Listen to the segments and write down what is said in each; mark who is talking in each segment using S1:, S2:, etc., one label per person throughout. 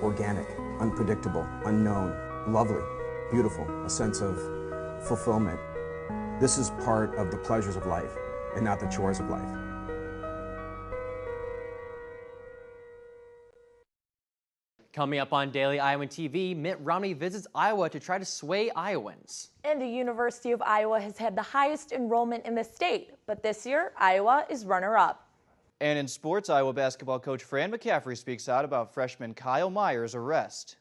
S1: organic, unpredictable, unknown, lovely, beautiful, a sense of fulfillment. This is part of the pleasures of life and not the chores of life.
S2: Coming up on Daily Iowan TV, Mitt Romney visits Iowa to try to sway Iowans.
S3: And the University of Iowa has had the highest enrollment in the state, but this year, Iowa is runner-up.
S4: And in sports, Iowa basketball coach Fran McCaffrey speaks out about freshman Kyle Meyer's arrest.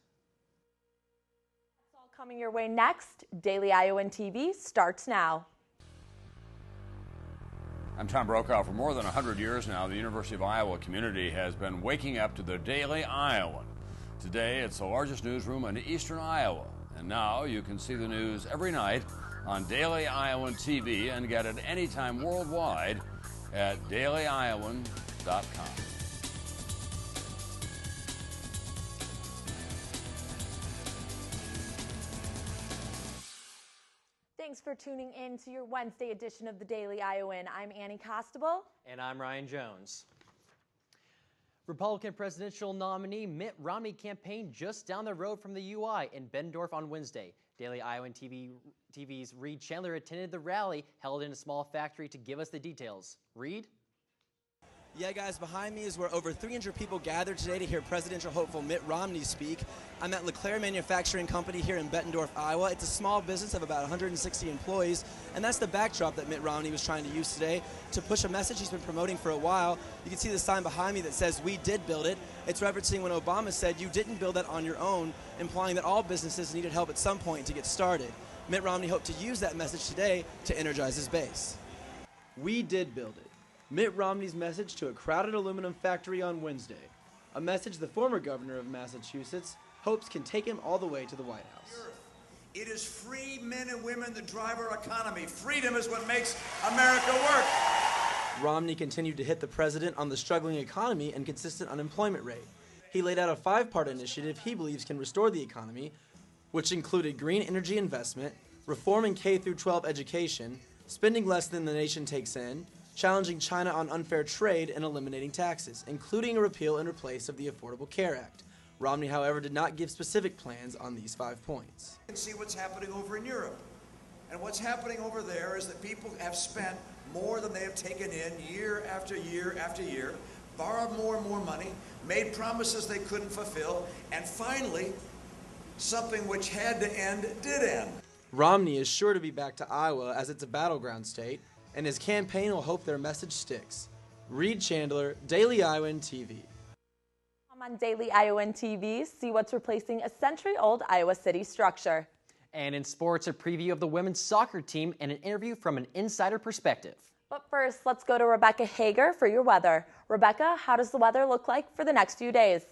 S3: That's all coming your way next. Daily Iowan TV starts now.
S5: I'm Tom Brokaw. For more than 100 years now, the University of Iowa community has been waking up to the Daily Iowan. Today, it's the largest newsroom in eastern Iowa. And now you can see the news every night on Daily Iowan TV and get it anytime worldwide at dailyiowan.com.
S3: Thanks for tuning in to your Wednesday edition of the Daily Iowan. I'm Annie Costable.
S2: And I'm Ryan Jones. Republican presidential nominee Mitt Romney campaigned just down the road from the UI in Bettendorf on Wednesday. Daily Iowan TV's Reed Chandler attended the rally held in a small factory to give us the details. Reed?
S6: Yeah, guys, behind me is where over 300 people gathered today to hear presidential hopeful Mitt Romney speak. I'm at LeClaire Manufacturing Company here in Bettendorf, Iowa. It's a small business of about 160 employees, and that's the backdrop that Mitt Romney was trying to use today to push a message he's been promoting for a while. You can see the sign behind me that says, "We did build it." It's referencing when Obama said, "You didn't build that on your own," implying that all businesses needed help at some point to get started. Mitt Romney hoped to use that message today to energize his base. We did build it. Mitt Romney's message to a crowded aluminum factory on Wednesday, a message the former governor of Massachusetts hopes can take him all the way to the White House.
S7: It is free men and women that drive our economy. Freedom is what makes America work.
S6: Romney continued to hit the president on the struggling economy and consistent unemployment rate. He laid out a five-part initiative he believes can restore the economy, which included green energy investment, reforming K-12 education, spending less than the nation takes in, challenging China on unfair trade, and eliminating taxes, including a repeal and replace of the Affordable Care Act. Romney, however, did not give specific plans on these 5 points.
S7: You can see what's happening over in Europe. And what's happening over there is that people have spent more than they have taken in year after year after year, borrowed more and more money, made promises they couldn't fulfill, and finally, something which had to end did end.
S6: Romney is sure to be back to Iowa as it's a battleground state, and his campaign will hope their message sticks. Reed Chandler, Daily Iowan TV.
S3: Come on Daily Iowan TV, see what's replacing a century-old Iowa City structure.
S2: And in sports, a preview of the women's soccer team and an interview from an insider perspective.
S3: But first, let's go to Rebecca Hager for your weather. Rebecca, how does the weather look like for the next few days?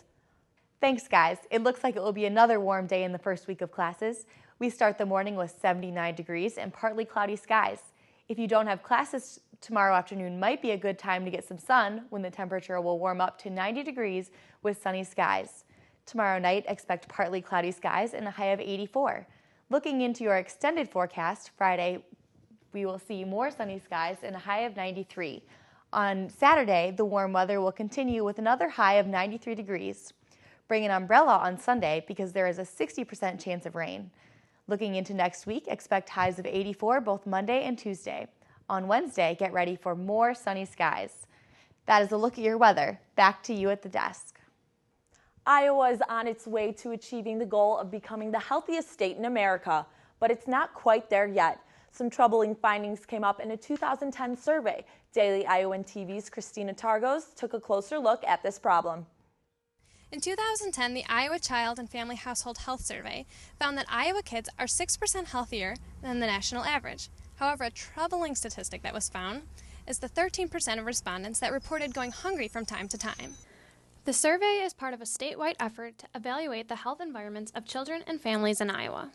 S8: Thanks, guys. It looks like it will be another warm day in the first week of classes. We start the morning with 79 degrees and partly cloudy skies. If you don't have classes, tomorrow afternoon might be a good time to get some sun when the temperature will warm up to 90 degrees with sunny skies. Tomorrow night, expect partly cloudy skies and a high of 84. Looking into your extended forecast, Friday, we will see more sunny skies and a high of 93. On Saturday, the warm weather will continue with another high of 93 degrees. Bring an umbrella on Sunday because there is a 60% chance of rain. Looking into next week, expect highs of 84 both Monday and Tuesday. On Wednesday, get ready for more sunny skies. That is a look at your weather. Back to you at the desk.
S3: Iowa is on its way to achieving the goal of becoming the healthiest state in America, but it's not quite there yet. Some troubling findings came up in a 2010 survey. Daily Iowan TV's Christina Targos took a closer look at this problem.
S9: In 2010, the Iowa Child and Family Household Health Survey found that Iowa kids are 6% healthier than the national average. However, a troubling statistic that was found is the 13% of respondents that reported going hungry from time to time. The survey is part of a statewide effort to evaluate the health environments of children and families in Iowa.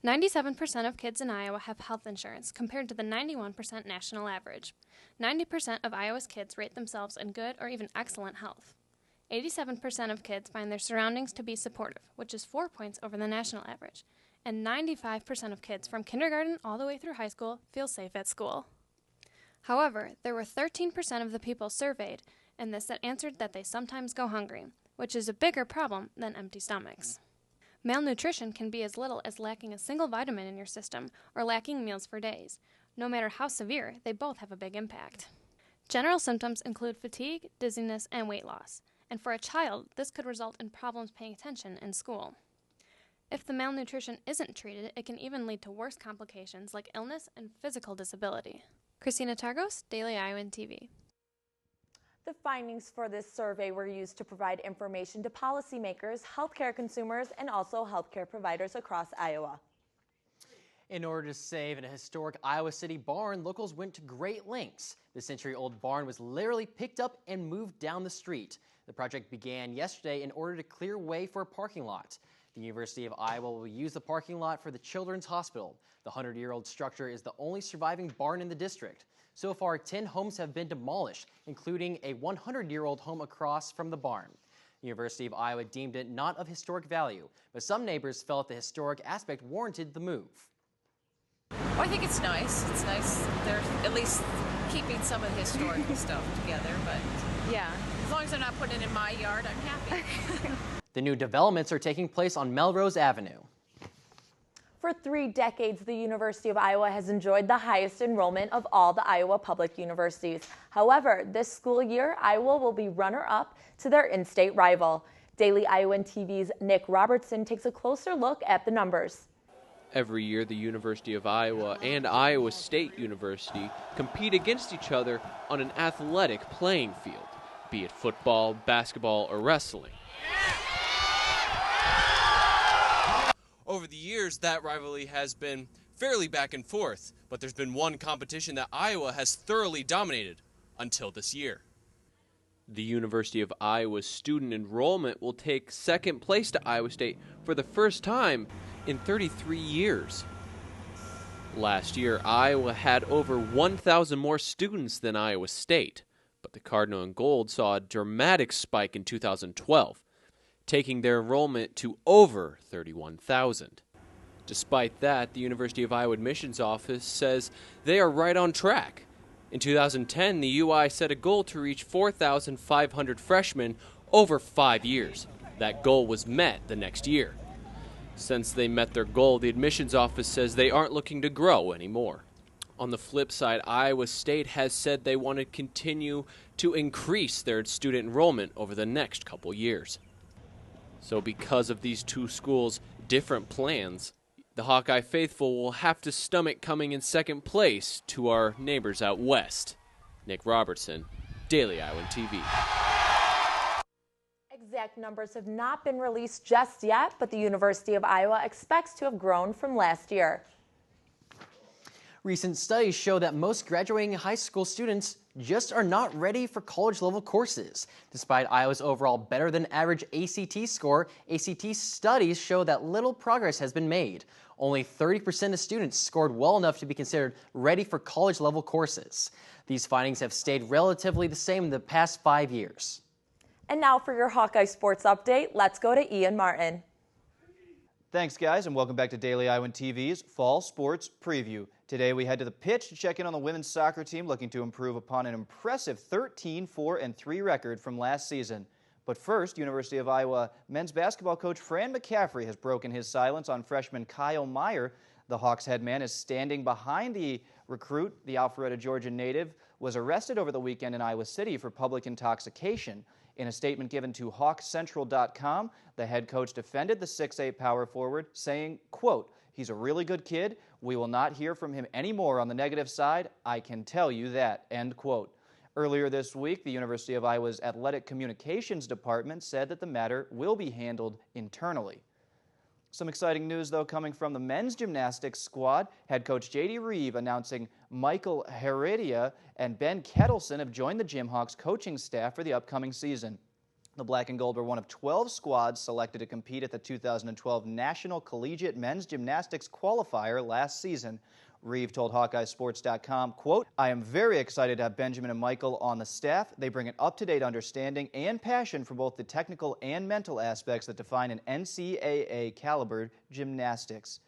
S9: 97% of kids in Iowa have health insurance compared to the 91% national average. 90% of Iowa's kids rate themselves in good or even excellent health. 87% of kids find their surroundings to be supportive, which is 4 points over the national average. And 95% of kids from kindergarten all the way through high school feel safe at school. However, there were 13% of the people surveyed in this that answered that they sometimes go hungry. which is a bigger problem than empty stomachs. Malnutrition can be as little as lacking a single vitamin in your system or lacking meals for days. No matter how severe, they both have a big impact. General symptoms include fatigue, dizziness, and weight loss, and for a child, this could result in problems paying attention in school. If the malnutrition isn't treated, it can even lead to worse complications like illness and physical disability. Christina Targos, Daily Iowan TV.
S3: The findings for this survey were used to provide information to policymakers, healthcare consumers, and also healthcare providers across Iowa.
S2: In order to save a historic Iowa City barn, locals went to great lengths. The century-old barn was literally picked up and moved down the street. The project began yesterday in order to clear way for a parking lot. The University of Iowa will use the parking lot for the Children's Hospital. The 100-year-old structure is the only surviving barn in the district. So far, 10 homes have been demolished, including a 100-year-old home across from the barn. The University of Iowa deemed it not of historic value, but some neighbors felt the historic aspect warranted the move.
S10: Well, I think it's nice. It's nice they're at least keeping some of the historical stuff together, but yeah, as long as they're not putting it in my yard, I'm happy.
S2: The new developments are taking place on Melrose Avenue.
S3: For 3 decades, the University of Iowa has enjoyed the highest enrollment of all the Iowa public universities. However, this school year, Iowa will be runner-up to their in-state rival. Daily Iowan TV's Nick Robertson takes a closer look at the numbers.
S11: Every year, the University of Iowa and Iowa State University compete against each other on an athletic playing field, be it football, basketball, or wrestling. Over the years, that rivalry has been fairly back and forth, but there's been one competition that Iowa has thoroughly dominated until this year. The University of Iowa's student enrollment will take second place to Iowa State for the first time in 33 years. Last year, Iowa had over 1,000 more students than Iowa State, but the Cardinal and Gold saw a dramatic spike in 2012, taking their enrollment to over 31,000. Despite that, the University of Iowa admissions office says they are right on track. In 2010, the UI set a goal to reach 4,500 freshmen over 5 years. That goal was met the next year. Since they met their goal, the admissions office says they aren't looking to grow anymore. On the flip side, Iowa State has said they want to continue to increase their student enrollment over the next couple years. So because of these two schools' different plans, the Hawkeye faithful will have to stomach coming in second place to our neighbors out west. Nick Robertson, Daily Iowan TV.
S3: Exact numbers have not been released just yet, but the University of Iowa expects to have grown from last year.
S2: Recent studies show that most graduating high school students just are not ready for college-level courses. Despite Iowa's overall better-than-average ACT score, ACT studies show that little progress has been made. Only 30% of students scored well enough to be considered ready for college-level courses. These findings have stayed relatively the same in the past 5 years.
S3: And now for your Hawkeye Sports Update, let's go to Ian Martin.
S4: Thanks, guys, and welcome back to Daily Iowan TV's Fall Sports Preview. Today we head to the pitch to check in on the women's soccer team looking to improve upon an impressive 13-4-3 record from last season. But first, University of Iowa men's basketball coach Fran McCaffrey has broken his silence on freshman Kyle Meyer. The Hawks head man is standing behind the recruit. The Alpharetta, Georgia native was arrested over the weekend in Iowa City for public intoxication. In a statement given to HawksCentral.com, the head coach defended the 6'8" power forward, saying, quote, "He's a really good kid. We will not hear from him anymore on the negative side. I can tell you that," end quote. Earlier this week, the University of Iowa's Athletic Communications Department said that the matter will be handled internally. Some exciting news, though, coming from the men's gymnastics squad. Head coach J.D. Reeve announcing Michael Heredia and Ben Kettleson have joined the Gymhawks coaching staff for the upcoming season. The Black and Gold were one of 12 squads selected to compete at the 2012 National Collegiate Men's Gymnastics Qualifier last season. Reeve told HawkeyeSports.com, quote, "I am very excited to have Benjamin and Michael on the staff. They bring an up-to-date understanding and passion for both the technical and mental aspects that define an NCAA-caliber gymnastics."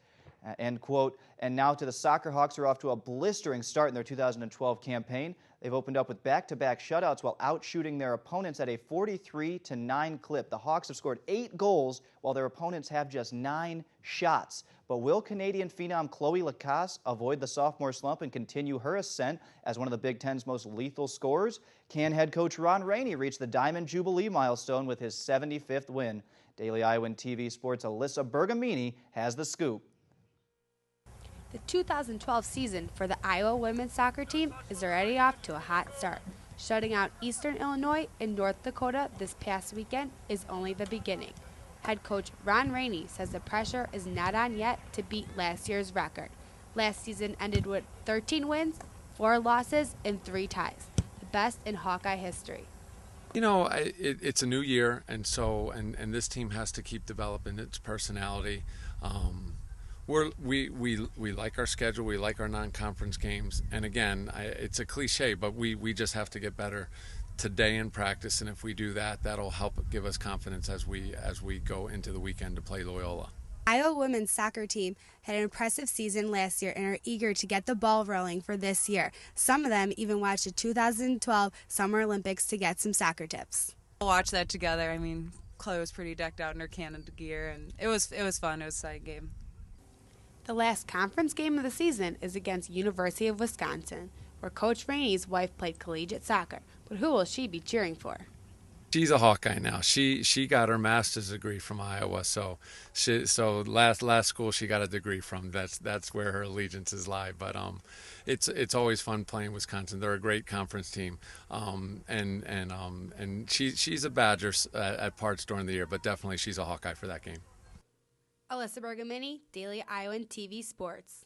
S4: End quote. And now to the Soccer Hawks, are off to a blistering start in their 2012 campaign. They've opened up with back-to-back shutouts while outshooting their opponents at a 43-9 clip. The Hawks have scored 8 goals while their opponents have just 9 shots. But will Canadian phenom Chloe Lacasse avoid the sophomore slump and continue her ascent as one of the Big Ten's most lethal scorers? Can head coach Ron Rainey reach the Diamond Jubilee milestone with his 75th win? Daily Iowan TV Sports' Alyssa Bergamini has the scoop.
S12: The 2012 season for the Iowa women's soccer team is already off to a hot start. Shutting out Eastern Illinois and North Dakota this past weekend is only the beginning. Head coach Ron Rainey says the pressure is not on yet to beat last year's record. Last season ended with 13 wins, 4 losses, and 3 ties, the best in Hawkeye history.
S13: You know, it's a new year, and so this team has to keep developing its personality. We like our schedule, we like our non-conference games, and again, it's a cliche, but we just have to get better today in practice, and if we do that, that'll help give us confidence as we go into the weekend to play Loyola.
S12: Iowa women's soccer team had an impressive season last year and are eager to get the ball rolling for this year. Some of them even watched the 2012 Summer Olympics to get some soccer tips.
S14: We'll watch that together. I mean, Chloe was pretty decked out in her Canada gear, and it was fun. It was a exciting game.
S12: The last conference game of the season is against University of Wisconsin, where Coach Rainey's wife played collegiate soccer. But who will she be cheering for?
S13: She's a Hawkeye now. She got her master's degree from Iowa, so last school she got a degree from. That's where her allegiances lie. But it's always fun playing Wisconsin. They're a great conference team, and she's a Badger at parts during the year, but definitely she's a Hawkeye for that game.
S12: Alyssa Bergamini, Daily Iowan TV Sports.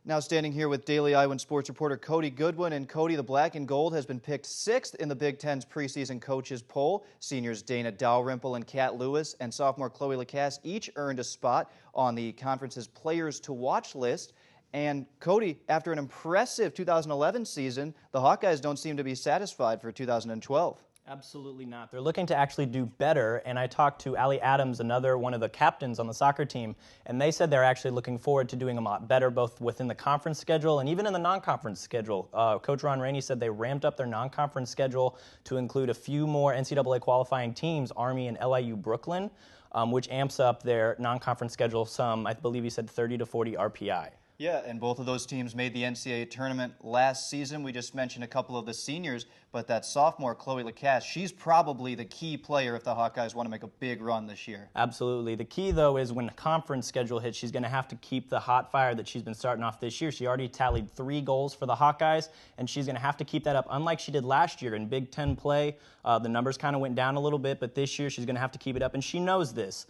S4: Now standing here with Daily Iowan sports reporter Cody Goodwin. And Cody, the Black and Gold has been picked 6th in the Big Ten's preseason coaches poll. Seniors Dana Dalrymple and Kat Lewis and sophomore Chloe Lacasse each earned a spot on the conference's Players to Watch list. And Cody, after an impressive 2011 season, the Hawkeyes don't seem to be satisfied for 2012.
S15: Absolutely not. They're looking to actually do better, and I talked to Allie Adams, another one of the captains on the soccer team, and they said they're actually looking forward to doing a lot better, both within the conference schedule and even in the non-conference schedule. Coach Ron Rainey said they ramped up their non-conference schedule to include a few more NCAA qualifying teams, Army and LIU Brooklyn, which amps up their non-conference schedule some, I believe he said 30 to 40 RPI.
S4: Yeah, and both of those teams made the NCAA tournament last season. We just mentioned a couple of the seniors, but that sophomore, Chloe Lacasse, she's probably the key player if the Hawkeyes want to make a big run this year.
S15: Absolutely. The key, though, is when the conference schedule hits, she's going to have to keep the hot fire that she's been starting off this year. She already tallied 3 goals for the Hawkeyes, and she's going to have to keep that up. Unlike she did last year in Big Ten play, the numbers kind of went down a little bit, but this year she's going to have to keep it up, and she knows this.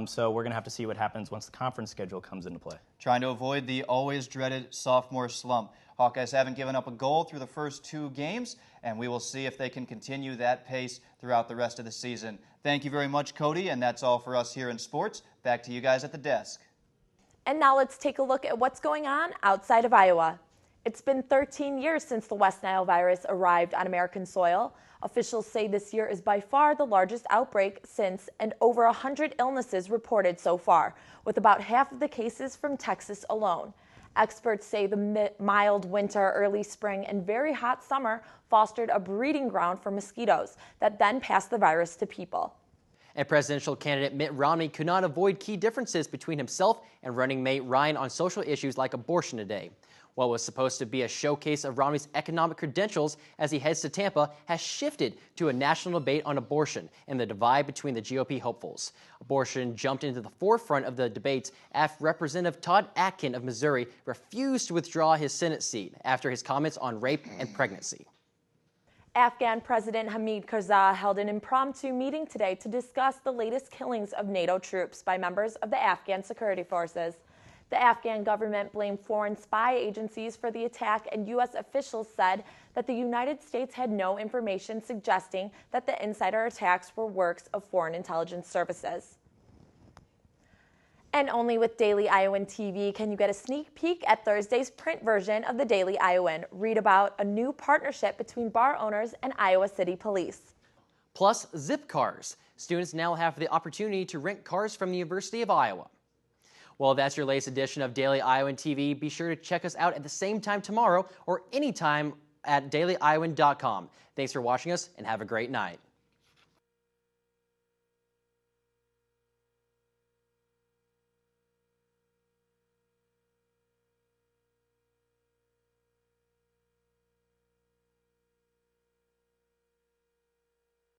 S15: So we're going to have to see what happens once the conference schedule comes into play.
S4: Trying to avoid the always dreaded sophomore slump. Hawkeyes haven't given up a goal through the first 2 games, and we will see if they can continue that pace throughout the rest of the season. Thank you very much, Cody, and that's all for us here in sports. Back to you guys at the desk.
S3: And now let's take a look at what's going on outside of Iowa. It's been 13 years since the West Nile virus arrived on American soil. Officials say this year is by far the largest outbreak since, and over 100 illnesses reported so far, with about half of the cases from Texas alone. Experts say the mild winter, early spring, and very hot summer fostered a breeding ground for mosquitoes that then passed the virus to people.
S2: And presidential candidate Mitt Romney could not avoid key differences between himself and running mate Ryan on social issues like abortion today. What was supposed to be a showcase of Romney's economic credentials as he heads to Tampa has shifted to a national debate on abortion and the divide between the GOP hopefuls. Abortion jumped into the forefront of the debates after Representative Todd Atkin of Missouri refused to withdraw his Senate seat after his comments on rape and pregnancy.
S3: Afghan President Hamid Karzai held an impromptu meeting today to discuss the latest killings of NATO troops by members of the Afghan security forces. The Afghan government blamed foreign spy agencies for the attack, and U.S. officials said that the United States had no information suggesting that the insider attacks were works of foreign intelligence services. And only with Daily Iowan TV can you get a sneak peek at Thursday's print version of the Daily Iowan. Read about a new partnership between bar owners and Iowa City Police.
S2: Plus, zip cars. Students now have the opportunity to rent cars from the University of Iowa. Well, that's your latest edition of Daily Iowan TV. Be sure to check us out at the same time tomorrow or anytime at dailyiowan.com. Thanks for watching us and have a great night.